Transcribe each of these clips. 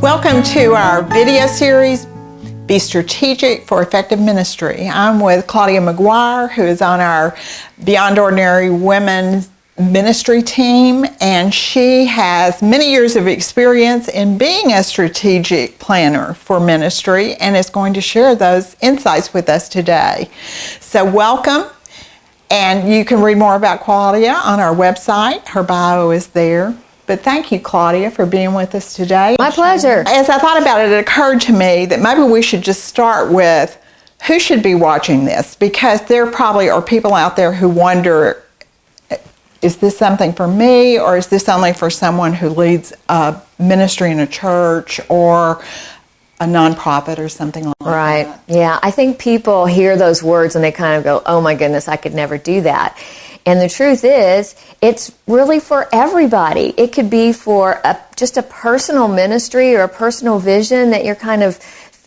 Welcome to our video series, Be Strategic for Effective Ministry. I'm with Claudia McGuire, who is on our Beyond Ordinary Women's ministry team, and she has many years of experience in being a strategic planner for ministry and is going to share those insights with us today. So welcome, and you can read more about Claudia on our website. Her bio is there. But thank you, Claudia, for being with us today. My pleasure. As I thought about it, it occurred to me that maybe we should just start with who should be watching this, because there probably are people out there who wonder, is this something for me, or is this only for someone who leads a ministry in a church or a nonprofit or something like that? Right. Yeah. I think people hear those words and they kind of go, oh my goodness, I could never do that. And the truth is, it's really for everybody. It could be for just a personal ministry or a personal vision that you're kind of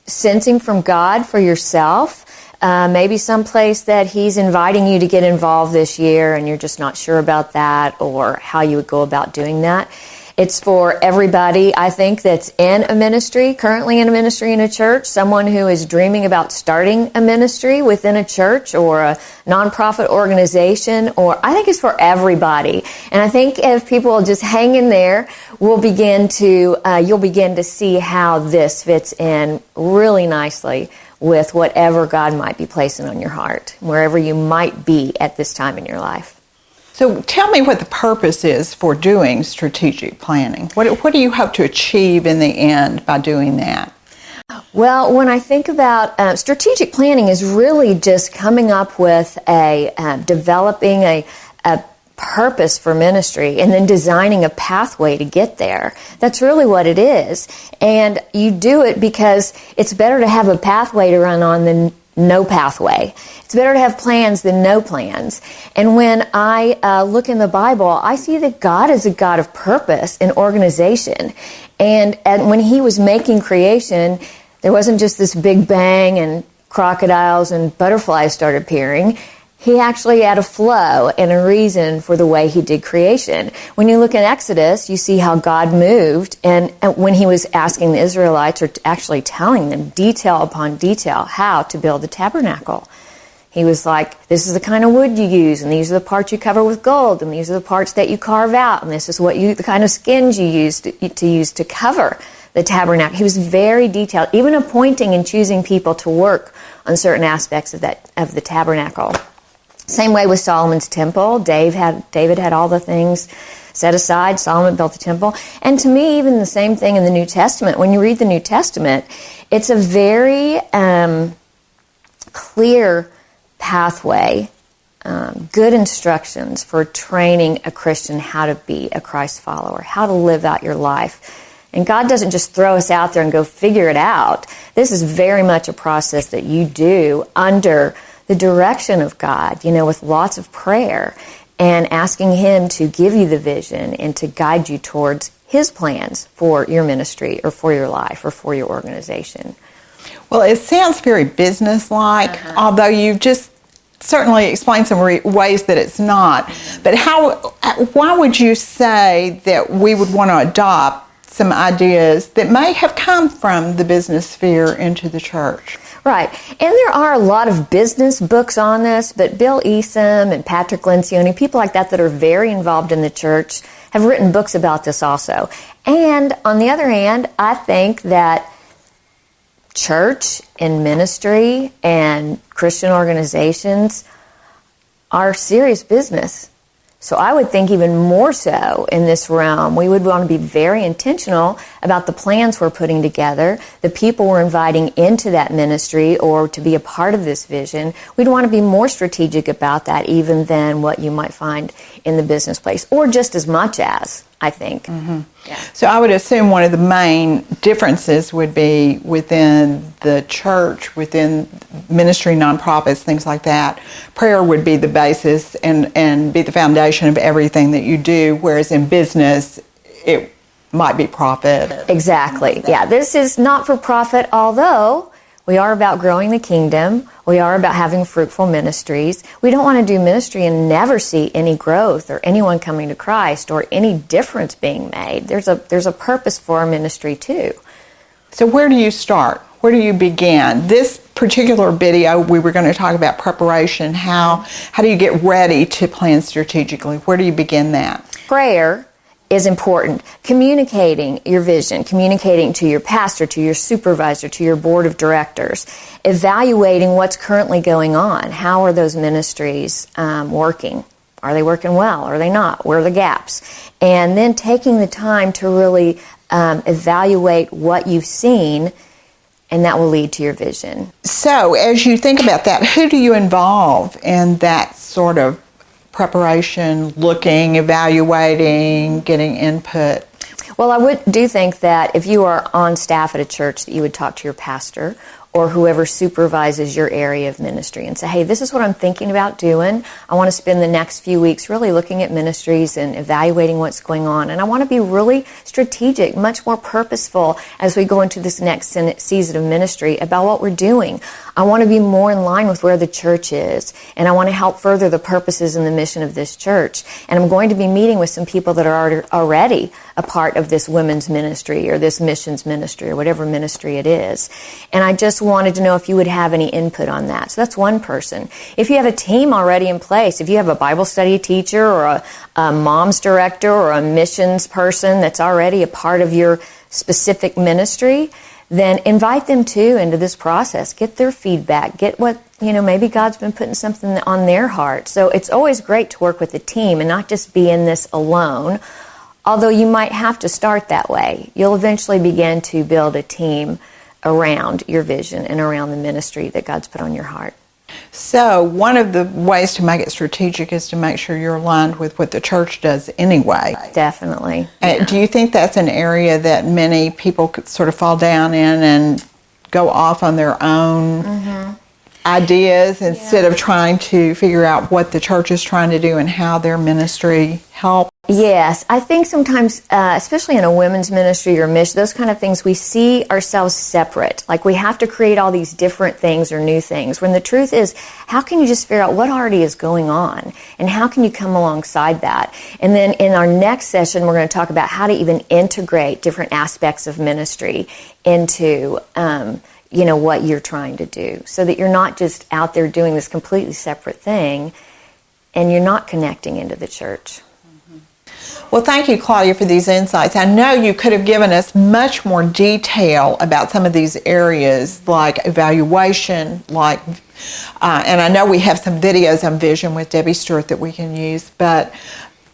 sensing from God for yourself. Maybe someplace that He's inviting you to get involved this year and you're just not sure about that or how you would go about doing that. It's for everybody, I think, that's in a ministry, currently in a ministry in a church, someone who is dreaming about starting a ministry within a church or a nonprofit organization, or I think it's for everybody. And I think if people just hang in there, you'll begin to see how this fits in really nicely with whatever God might be placing on your heart, wherever you might be at this time in your life. So tell me what the purpose is for doing strategic planning. What do you hope to achieve in the end by doing that? Well, when I think about strategic planning is really just coming up with developing a purpose for ministry and then designing a pathway to get there. That's really what it is. And you do it because it's better to have a pathway to run on than no pathway. It's better to have plans than no plans. And when I look in the Bible, I see that God is a God of purpose and organization. And when He was making creation, there wasn't just this big bang and crocodiles and butterflies started appearing. He actually had a flow and a reason for the way He did creation. When you look at Exodus, you see how God moved, and when He was asking the Israelites, or actually telling them detail upon detail how to build the tabernacle. He was like, this is the kind of wood you use, and these are the parts you cover with gold, and these are the parts that you carve out, and this is the kind of skins you use to cover the tabernacle. He was very detailed, even appointing and choosing people to work on certain aspects of the tabernacle. Same way with Solomon's temple. David had all the things set aside. Solomon built the temple. And to me, even the same thing in the New Testament. When you read the New Testament, it's a very clear pathway, good instructions for training a Christian how to be a Christ follower, how to live out your life. And God doesn't just throw us out there and go figure it out. This is very much a process that you do under the direction of God, with lots of prayer and asking Him to give you the vision and to guide you towards His plans for your ministry or for your life or for your organization. Well, it sounds very business-like, although you've just certainly explained some ways that it's not. But why would you say that we would want to adopt some ideas that may have come from the business sphere into the church? Right. And there are a lot of business books on this, but Bill Easom and Patrick Lencioni, people like that are very involved in the church, have written books about this also. And on the other hand, I think that church and ministry and Christian organizations are serious business. So I would think even more so in this realm, we would want to be very intentional about the plans we're putting together, the people we're inviting into that ministry or to be a part of this vision. We'd want to be more strategic about that even than what you might find in the business place, or just as much as, I think. Mm-hmm. Yeah. So I would assume one of the main differences would be within the church, within ministry, nonprofits, things like that. Prayer would be the basis and be the foundation of everything that you do, whereas in business, it might be profit. Exactly. Yeah, this is not for profit, although We are about growing the kingdom. We are about having fruitful ministries. We don't want to do ministry and never see any growth or anyone coming to Christ or any difference being made. There's a purpose for our ministry too. So where do you start? Where do you begin? This particular video, we were going to talk about preparation. How do you get ready to plan strategically? Where do you begin that? Prayer is important. Communicating your vision, communicating to your pastor, to your supervisor, to your board of directors, evaluating what's currently going on. How are those ministries working? Are they working well? Are they not? Where are the gaps? And then taking the time to really evaluate what you've seen, and that will lead to your vision. So as you think about that, who do you involve in that sort of preparation, looking, evaluating, getting input? Well, I do think that if you are on staff at a church, that you would talk to your pastor or whoever supervises your area of ministry and say, hey, this is what I'm thinking about doing. I want to spend the next few weeks really looking at ministries and evaluating what's going on. And I want to be really strategic, much more purposeful as we go into this next season of ministry about what we're doing. I want to be more in line with where the church is, and I want to help further the purposes and the mission of this church. And I'm going to be meeting with some people that are already a part of this women's ministry or this missions ministry or whatever ministry it is. And I just wanted to know if you would have any input on that. So that's one person. If you have a team already in place, if you have a Bible study teacher or a mom's director or a missions person that's already a part of your specific ministry, then invite them too into this process. Get their feedback. Get what, maybe God's been putting something on their heart. So it's always great to work with a team and not just be in this alone. Although you might have to start that way. You'll eventually begin to build a team around your vision and around the ministry that God's put on your heart. So one of the ways to make it strategic is to make sure you're aligned with what the church does anyway. Definitely. Do you think that's an area that many people could sort of fall down in and go off on their own ideas instead of trying to figure out what the church is trying to do and how their ministry helps? Yes, I think sometimes, especially in a women's ministry or mission, those kind of things, we see ourselves separate. Like we have to create all these different things or new things, when the truth is, how can you just figure out what already is going on and how can you come alongside that? And then in our next session, we're going to talk about how to even integrate different aspects of ministry into what you're trying to do, so that you're not just out there doing this completely separate thing and you're not connecting into the church. Well, thank you, Claudia, for these insights. I know you could have given us much more detail about some of these areas, like evaluation, and I know we have some videos on vision with Debbie Stewart that we can use, but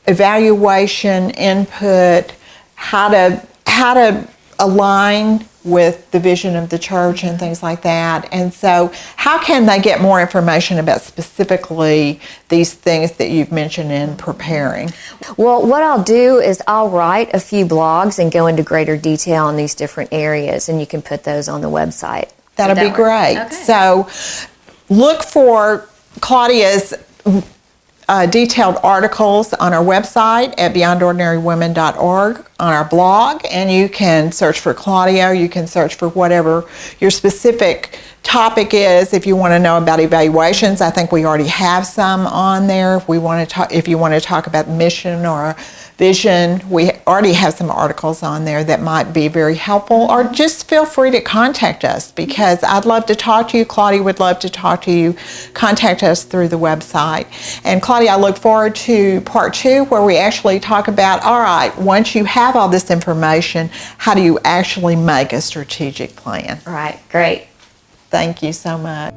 evaluation, input, how to align with the vision of the church and things like that. And so how can they get more information about specifically these things that you've mentioned in preparing? Well, what I'll do is I'll write a few blogs and go into greater detail in these different areas, and you can put those on the website. That'll be great. Okay. So look for Claudia's detailed articles on our website at beyondordinarywomen.org, on our blog, and you can search for Claudia. You can search for whatever your specific topic is. If you want to know about evaluations, I think we already have some on there. If you want to talk about mission or vision, we already have some articles on there that might be very helpful. Or just feel free to contact us, because I'd love to talk to you. Claudia would love to talk to you. Contact us through the website. And Claudia, I look forward to part 2, where we actually talk about, all right, once you have all this information, how do you actually make a strategic plan? All right, great. Thank you so much.